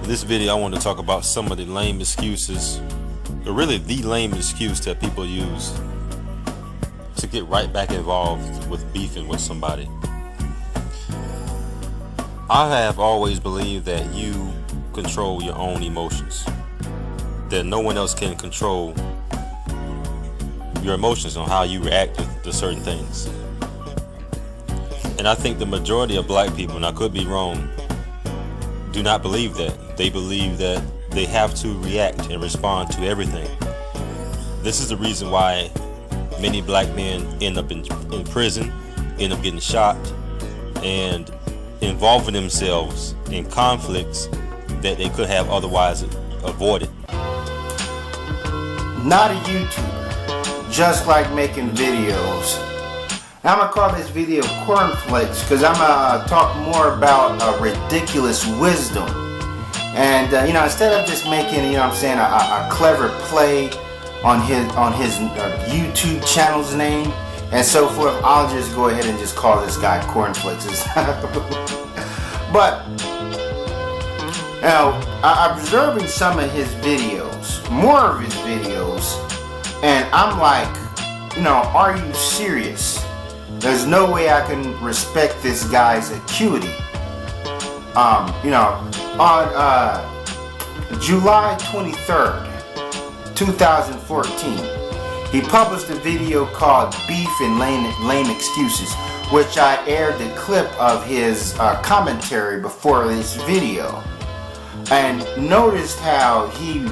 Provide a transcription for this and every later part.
In this video I want to talk about some of the lame excuses, or really the lame excuse that people use to get right back involved with beefing with somebody. I have always believed that you control your own emotions, that no one else can control your emotions on how you react to certain things. And I think the majority of black people, and I could be wrong, do not believe that. They believe that they have to react and respond to everything. This is the reason why many black men end up in prison, end up getting shot, and involving themselves in conflicts that they could have otherwise avoided. Not a YouTuber, just like making videos. I'm gonna call this video Cornflakes because I'm gonna talk more about ridiculous wisdom. And instead of just making, a clever play on his YouTube channel's name and so forth, I'll just go ahead and just call this guy Cornflakes. But now, I'm observing some of his videos, more of his videos, and I'm like, are you serious? There's no way I can respect this guy's acuity. On July 23rd, 2014, he published a video called Beef and Lame Excuses, which I aired the clip of his commentary before this video. And noticed how he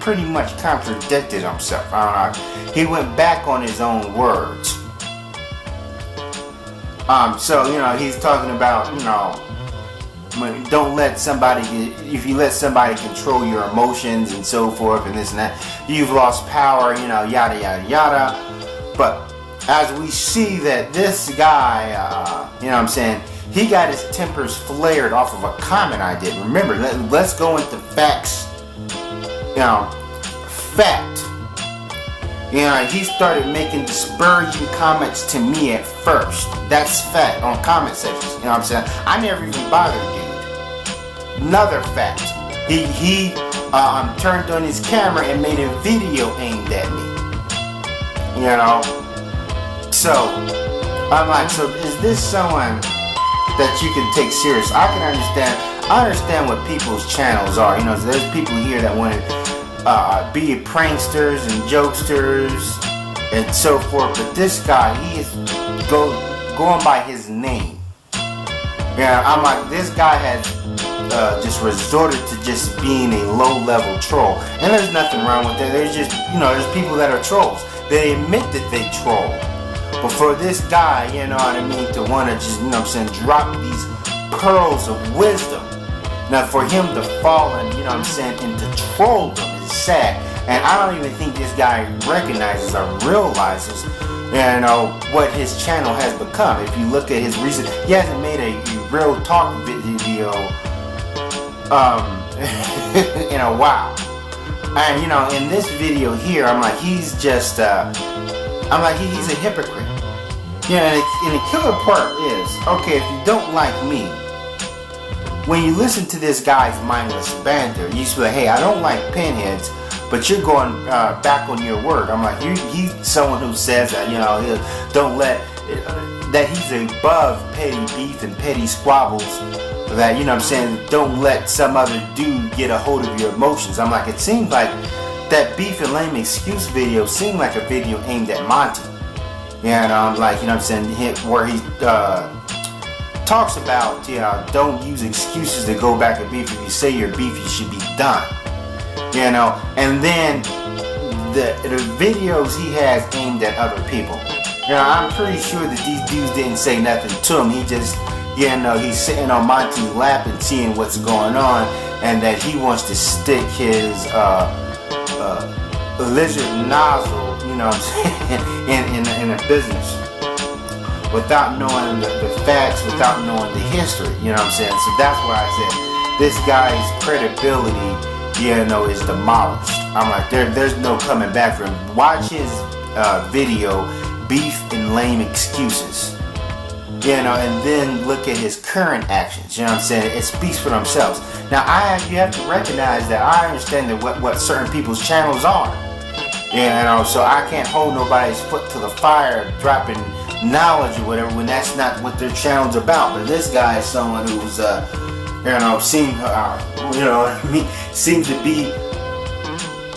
pretty much contradicted himself. I don't know. He went back on his own words. He's talking about, don't let somebody, if you let somebody control your emotions and so forth and this and that, you've lost power, yada, yada, yada. But as we see that this guy, he got his tempers flared off of a comment I did. Remember, let's go into facts. Fact. He started making disparaging comments to me at first. That's fact, on comment sections. I never even bothered, dude. Another fact. He turned on his camera and made a video aimed at me. So, I'm like, so is this someone that you can take serious? I understand what people's channels are. There's people here that want to be pranksters and jokesters and so forth, but this guy, he is going by his name. I'm like, this guy has just resorted to just being a low-level troll, and there's nothing wrong with that. There's just, there's people that are trolls. They admit that they troll, but for this guy, to want to just, drop these pearls of wisdom. Now, for him to fall and, into trolldom is sad. And I don't even think this guy recognizes or realizes, what his channel has become. If you look at his recent, he hasn't made a real talk video in a while. And, in this video here, I'm like, he's just, he's a hypocrite. And the killer part is, okay, if you don't like me, when you listen to this guy's mindless banter, you say, hey, I don't like pinheads, but you're going back on your word. I'm like, he's someone who says that, that he's above petty beef and petty squabbles, that, don't let some other dude get a hold of your emotions. I'm like, it seems like that Beef and Lame Excuse video seemed like a video aimed at Monty. And I'm like, where he talks about, don't use excuses to go back and beef. If you say you're beef, you should be done. And then the videos he has aimed at other people. I'm pretty sure that these dudes didn't say nothing to him. He just, he's sitting on Monty's lap and seeing what's going on, and that he wants to stick his lizard nozzle, in a business, without knowing the facts, without knowing the history, So that's why I said this guy's credibility, is demolished. I'm like, there's no coming back from him. Watch his video, Beef and Lame Excuses. and then look at his current actions. You know what I'm saying? It speaks for themselves. Now, you have to recognize that I understand that what certain people's channels are. So I can't hold nobody's foot to the fire, dropping knowledge or whatever when that's not what their channel's about. But this guy is someone who's, seems to be,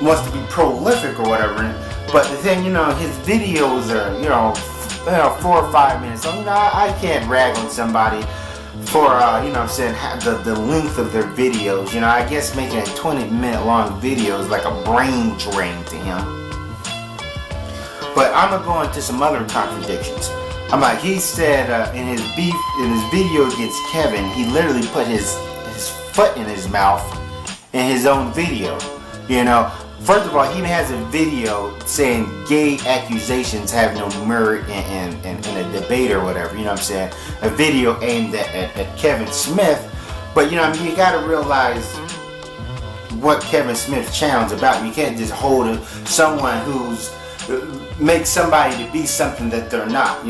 wants to be prolific or whatever. But the thing, his videos are, 4 or 5 minutes. So, I can't rag on somebody for, the length of their videos. I guess making a 20-minute long video is like a brain drain to him. But I'm gonna go into some other contradictions. He said in his video against Kevin, he literally put his foot in his mouth in his own video. First of all, he has a video saying gay accusations have no merit in a debate or whatever. A video aimed at Kevin Smith. But you gotta realize what Kevin Smith's channel's about. You can't just hold someone who's make somebody to be something that they're not.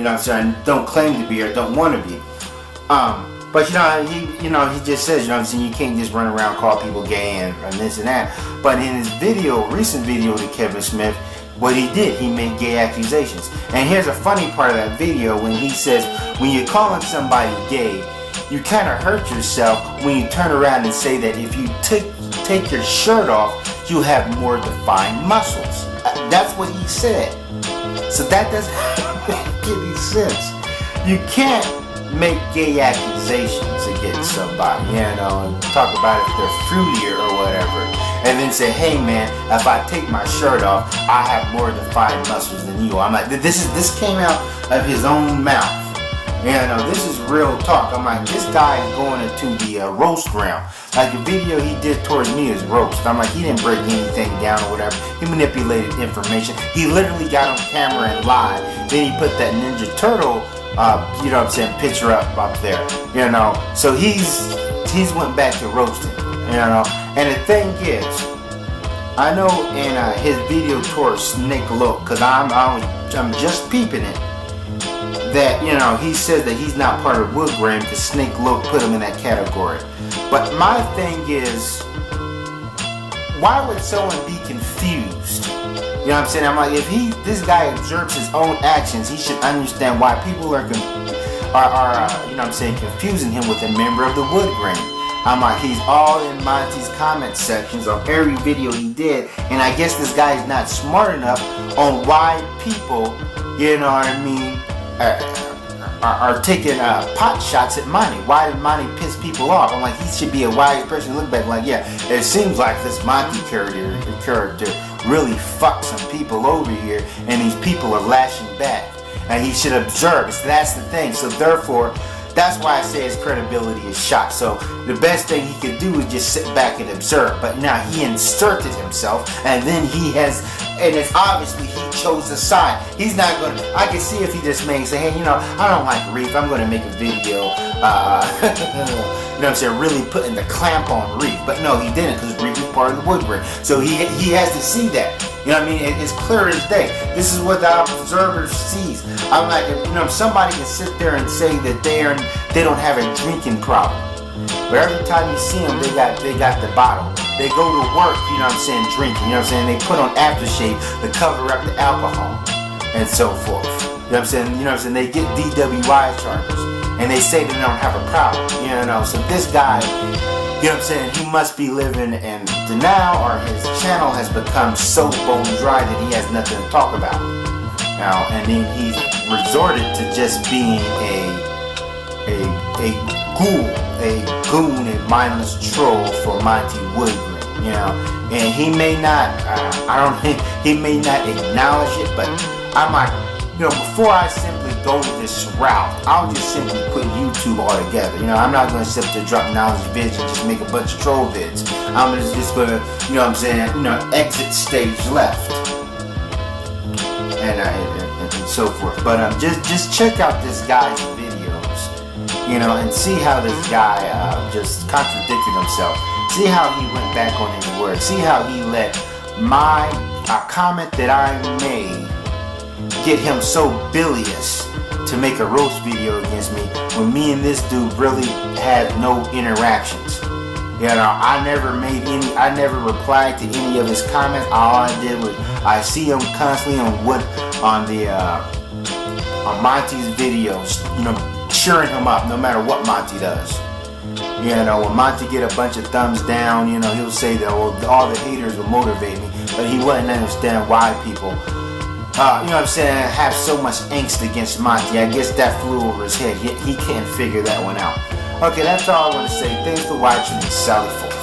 Don't claim to be or don't want to be. But he just says, you can't just run around call people gay and this and that. But in his recent video to Kevin Smith, what he did, he made gay accusations. And here's a funny part of that video when he says, when you're calling somebody gay, you kind of hurt yourself when you turn around and say that if you take your shirt off, you have more defined muscles. That's what he said. So that doesn't make any sense. You can't make gay accusations against somebody, and talk about if they're fruitier or whatever, and then say, hey man, if I take my shirt off, I have more defined muscles than you. I'm like, this came out of his own mouth. This is real talk. I'm like, this guy is going into the roast realm. Like the video he did towards me is roast. I'm like, he didn't break anything down or whatever. He manipulated information. He literally got on camera and lied. Then he put that Ninja Turtle, picture up there. So he's went back to roasting. And the thing is, I know in his video towards Snake Look, because I'm just peeping it, that he says that he's not part of Wood Grain because Snake Look put him in that category. But my thing is, why would someone be confused? I'm like, if this guy observes his own actions, he should understand why people are confusing him with a member of the Wood Grain. I'm like, he's all in Monty's comment sections on every video he did, and I guess this guy is not smart enough on why people, are taking pot shots at Monty. Why did Monty piss people off? I'm like, he should be a wise person to look back like, yeah, it seems like this Monty character really fucked some people over here, and these people are lashing back. And he should observe. So that's the thing. So therefore, that's why I say his credibility is shot. So the best thing he could do is just sit back and observe. But now he inserted himself, and then and it's obviously he chose a side. He's not going to, I can see if he just may say, hey, I don't like Reef. I'm going to make a video, really putting the clamp on Reef. But no, he didn't, because Reef is part of the Wood Grain. So he has to see that. It's clear as day. This is what the observer sees. I'm like, somebody can sit there and say that they don't have a drinking problem. But every time you see them, they got the bottle. They go to work, drinking, they put on aftershave to cover up the alcohol and so forth. They get DWI charges and they say they don't have a problem, So this guy, he must be living in denial, or his channel has become so bone dry that he has nothing to talk about. And then he's resorted to just being a goon, a mindless troll for Monty Woodgren, and he may not, he may not acknowledge it, but I'm like, before I simply go this route, I'll just simply quit YouTube altogether. I'm not going to sit there, drop knowledge vids and just make a bunch of troll vids. I'm just going to, exit stage left. And so forth. But just check out this guy's videos, and see how this guy just contradicted himself. See how he went back on his word. See how he let a comment that I made get him so bilious to make a roast video against me when me and this dude really had no interactions. You know, I never replied to any of his comments. All I did was I see him constantly on Monty's videos, you know, cheering him up no matter what Monty does. You know, when Monty get a bunch of thumbs down, you know, he'll say that, well, all the haters will motivate me, but he wouldn't understand why people, you know what I'm saying, have so much angst against Monty. I guess that flew over his head. He can't figure that one out. Okay, that's all I want to say. Thanks for watching and Sally Forth.